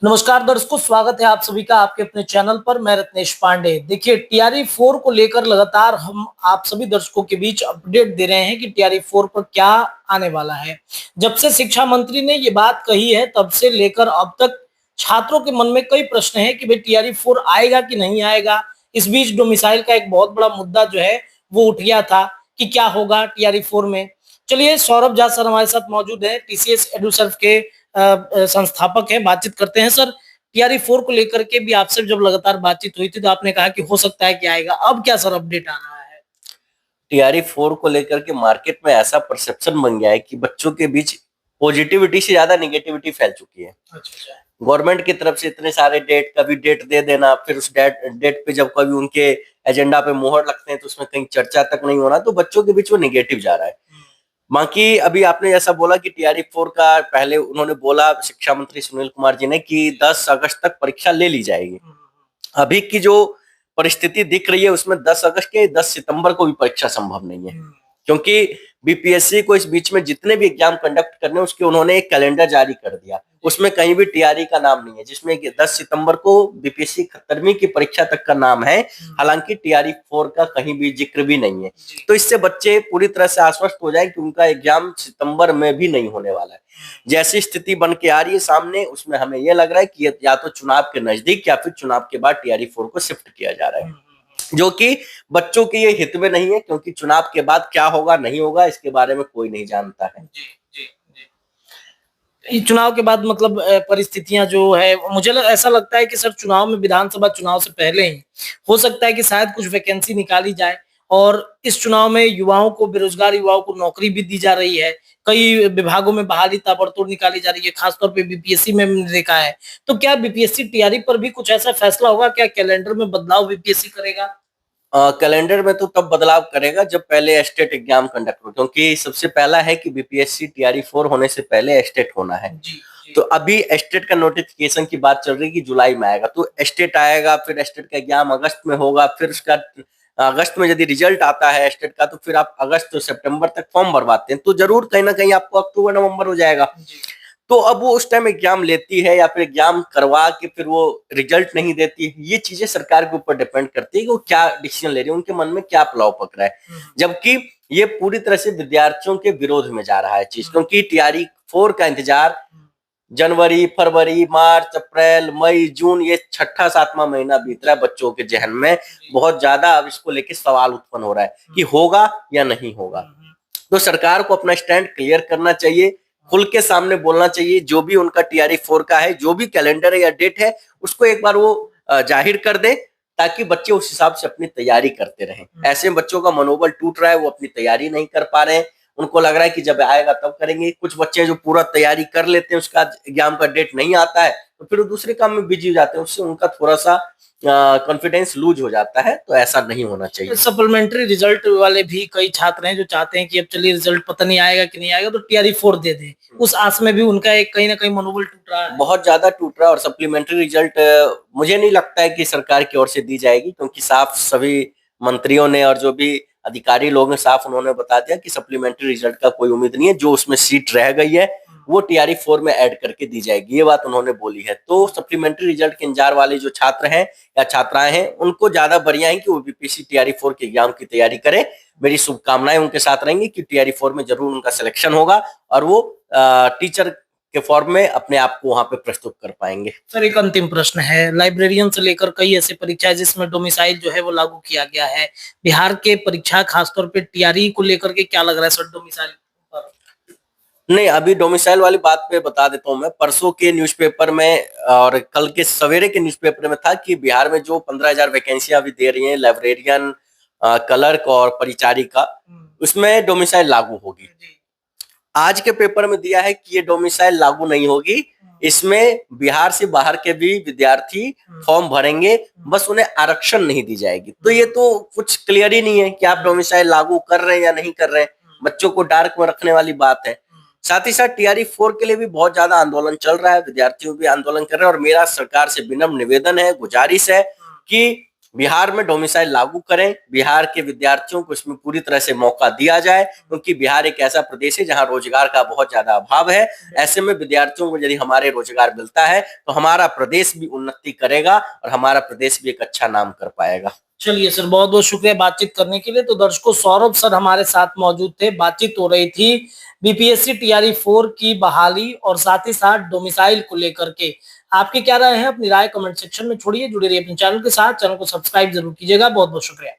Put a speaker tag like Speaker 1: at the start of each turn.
Speaker 1: नमस्कार दर्शकों, स्वागत है आप सभी का आपके अपने चैनल पर। मैं रत्नेश पांडे। देखिए, टीआरई 4 को लेकर लगातार हम आप सभी दर्शकों के बीच अपडेट दे रहे हैं कि टीआरई 4 पर क्या आने वाला है। जब से शिक्षा मंत्री ने ये बात कही है तब से लेकर अब तक छात्रों के मन में कई प्रश्न हैं कि भाई टीआरई 4 आएगा कि नहीं आएगा। इस बीच डोमिसाइल का एक बहुत बड़ा मुद्दा जो है वो उठ गया था कि क्या होगा टीआरई 4 में। चलिए, सौरभ झा सर हमारे साथ मौजूद है, टीसीएस एडुसर्व के संस्थापक हैं। बातचीत करते हैं सर। टीआरई 4 को लेकर के भी आपसे जब लगातार बातचीत हुई थी तो आपने कहा कि हो सकता है कि आएगा। अब क्या सर अपडेट आ रहा है?
Speaker 2: टीआरई 4 को लेकर के मार्केट में ऐसा परसेप्शन बन गया है कि बच्चों के बीच पॉजिटिविटी से ज्यादा निगेटिविटी फैल चुकी है।
Speaker 1: अच्छा।
Speaker 2: गवर्नमेंट की तरफ से इतने सारे डेट, कभी डेट दे देना, फिर उस डेट पे जब कभी उनके एजेंडा पे मोहर लगते हैं तो उसमें कहीं चर्चा तक नहीं होना, तो बच्चों के बीच वो निगेटिव जा रहा है। बाकी अभी आपने जैसा बोला कि टीआरई 4 का पहले उन्होंने बोला शिक्षा मंत्री सुनील कुमार जी ने कि 10 अगस्त तक परीक्षा ले ली जाएगी। अभी की जो परिस्थिति दिख रही है उसमें 10 अगस्त के 10 सितंबर को भी परीक्षा संभव नहीं है, क्योंकि बीपीएससी को इस बीच में जितने भी एग्जाम कंडक्ट करने उसके उन्होंने एक कैलेंडर जारी कर दिया। उसमें कहीं भी टीआरई का नाम नहीं है, जिसमें 10 सितंबर को बीपीएससी 71वीं की परीक्षा तक का नाम है, हालांकि टीआरई 4 का कहीं भी जिक्र भी नहीं है। तो इससे बच्चे पूरी तरह से आश्वस्त हो जाए कि उनका एग्जाम सितंबर में भी नहीं होने वाला है। जैसी स्थिति बन के आ रही है सामने, उसमें हमें यह लग रहा है कि या तो चुनाव के नजदीक या फिर चुनाव के बाद टीआरई 4 को शिफ्ट किया जा रहा है, जो कि बच्चों के ये हित में नहीं है, क्योंकि चुनाव के बाद क्या होगा नहीं होगा इसके बारे में कोई नहीं जानता है।
Speaker 1: जी, जी, जी। चुनाव के बाद मतलब परिस्थितियां जो है, मुझे ऐसा लगता है कि सर चुनाव में, विधानसभा चुनाव से पहले ही हो सकता है कि शायद कुछ वैकेंसी निकाली जाए और इस चुनाव में युवाओं को, बेरोजगार युवाओं को नौकरी भी दी जा रही है। कई विभागों में बहाली ताबड़तोड़ निकाली जा रही है, खासतौर पे बीपीएससी में हमने देखा है। तो क्या बीपीएससी टीआरई पर भी कुछ ऐसा फैसला होगा? क्या कैलेंडर में बदलाव बीपीएससी करेगा?
Speaker 2: कैलेंडर में तो तब बदलाव करेगा जब पहले एस्टेट एग्जाम कंडक्ट हो, क्योंकि सबसे पहला है कि बीपीएससी टीआरई 4 होने से पहले एस्टेट होना है।
Speaker 1: जी।
Speaker 2: तो अभी एस्टेट का नोटिफिकेशन की बात चल रही है कि जुलाई में आएगा, तो एस्टेट आएगा, फिर एस्टेट का एग्जाम अगस्त में होगा, फिर उसका अगस्त में यदि रिजल्ट आता है एस्टेट का तो फिर आप अगस्त से सितंबर तक फॉर्म भरवाते हैं, तो जरूर कहीं ना कहीं आपको अक्टूबर नवंबर हो जाएगा। तो अब वो उस टाइम एग्जाम लेती है या फिर एग्जाम करवा के फिर वो रिजल्ट नहीं देती है, ये चीजें सरकार के ऊपर डिपेंड करती है कि वो क्या डिसीजन ले रही है, उनके मन में क्या प्लाव पक रहा है। जबकि ये पूरी तरह से विद्यार्थियों के विरोध में जा रहा है चीज, क्योंकि टीआरई 4 का इंतजार जनवरी, फरवरी, मार्च, अप्रैल, मई, जून, ये छठा सातवां महीना बीत रहा है। बच्चों के जहन में बहुत ज्यादा अब इसको लेके सवाल उत्पन्न हो रहा है कि होगा या नहीं होगा। तो सरकार को अपना स्टैंड क्लियर करना चाहिए, खुल के सामने बोलना चाहिए। जो भी उनका टीआरई 4 का है, जो भी कैलेंडर है या डेट है, उसको एक बार वो जाहिर कर दे, ताकि बच्चे उस हिसाब से अपनी तैयारी करते रहें। ऐसे में बच्चों का मनोबल टूट रहा है, वो अपनी तैयारी नहीं कर पा रहे हैं, उनको लग रहा है कि जब आएगा तब करेंगे। कुछ बच्चे जो पूरा तैयारी कर लेते हैं, उसका एग्जाम का डेट नहीं आता है तो फिर वो दूसरे काम में बिजी हो जाते हैं, उससे उनका थोड़ा सा कॉन्फिडेंस लूज हो जाता है। तो ऐसा नहीं होना चाहिए।
Speaker 1: सप्लीमेंट्री रिजल्ट वाले भी कई छात्र हैं जो चाहते हैं कि अब चलिए रिजल्ट पता नहीं आएगा कि नहीं आएगा तो टीआरई 4 दे दें। उस आस में भी उनका एक कहीं ना कहीं मनोबल टूट रहा है,
Speaker 2: बहुत ज्यादा टूट रहा है। और सप्लीमेंट्री रिजल्ट मुझे नहीं लगता है कि सरकार की ओर से दी जाएगी, क्योंकि साफ सभी मंत्रियों ने और जो भी अधिकारी लोग हैं साफ उन्होंने बता दिया कि सप्लीमेंट्री रिजल्ट का कोई उम्मीद नहीं है, जो उसमें सीट रह गई है वो टीआरई 4 में ऐड करके दी जाएगी, ये बात उन्होंने बोली है। तो सप्लीमेंट्री रिजल्ट के इंतजार वाले जो छात्र हैं या छात्राएं हैं, उनको ज्यादा बढ़िया है कि वो बीपीएससी टीआरई 4 के एग्जाम की तैयारी करें। मेरी शुभकामनाएं उनके साथ रहेंगी कि टीआरई 4 में जरूर उनका सिलेक्शन होगा और वो टीचर के फॉर्म में अपने आप को वहां पे प्रस्तुत कर पाएंगे।
Speaker 1: सर एक अंतिम प्रश्न है, लाइब्रेरियन से लेकर कई ऐसी परीक्षाएं जिसमें डोमिसाइल जो है वो लागू किया गया है, बिहार के परीक्षा खासतौर पे टीआरई को लेकर के क्या लग रहा है सर डोमिसाइल?
Speaker 2: नहीं, अभी डोमिसाइल वाली बात पे बता देता हूँ मैं। परसों के न्यूज़पेपर में और कल के सवेरे के न्यूज़पेपर में था कि बिहार में जो 15,000 वैकेंसियां अभी दे रही हैं लाइब्रेरियन, क्लर्क और परिचारिका, उसमें डोमिसाइल लागू होगी। आज के पेपर में दिया है कि ये डोमिसाइल लागू नहीं होगी, इसमें बिहार से बाहर के भी विद्यार्थी फॉर्म भरेंगे, बस उन्हें आरक्षण नहीं दी जाएगी। तो ये तो कुछ क्लियर ही नहीं है कि आप डोमिसाइल लागू कर रहे हैं या नहीं कर रहे हैं, बच्चों को डार्क में रखने वाली बात है। साथ ही साथ टीआरई 4 के लिए भी बहुत ज्यादा आंदोलन चल रहा है, विद्यार्थियों भी आंदोलन कर रहे हैं, और मेरा सरकार से विनम्र निवेदन है, गुजारिश है कि बिहार में डोमिसाइल लागू करें, बिहार के विद्यार्थियों को इसमें पूरी तरह से मौका दिया जाए, क्योंकि बिहार एक ऐसा प्रदेश है जहां रोजगार का बहुत ज्यादा अभाव है। ऐसे में विद्यार्थियों को यदि हमारे रोजगार मिलता है तो हमारा प्रदेश भी उन्नति करेगा और हमारा प्रदेश भी एक अच्छा नाम कर पाएगा।
Speaker 1: चलिए सर, बहुत बहुत शुक्रिया बातचीत करने के लिए। तो दर्शकों, सौरभ सर हमारे साथ मौजूद थे, बातचीत हो रही थी बीपीएससी टीआरई 4 की बहाली और साथ ही साथ डोमिसाइल को लेकर के। आपकी क्या राय है? अपनी राय कमेंट सेक्शन में छोड़िए। जुड़े रहिए अपने चैनल के साथ, चैनल को सब्सक्राइब जरूर कीजिएगा। बहुत बहुत शुक्रिया।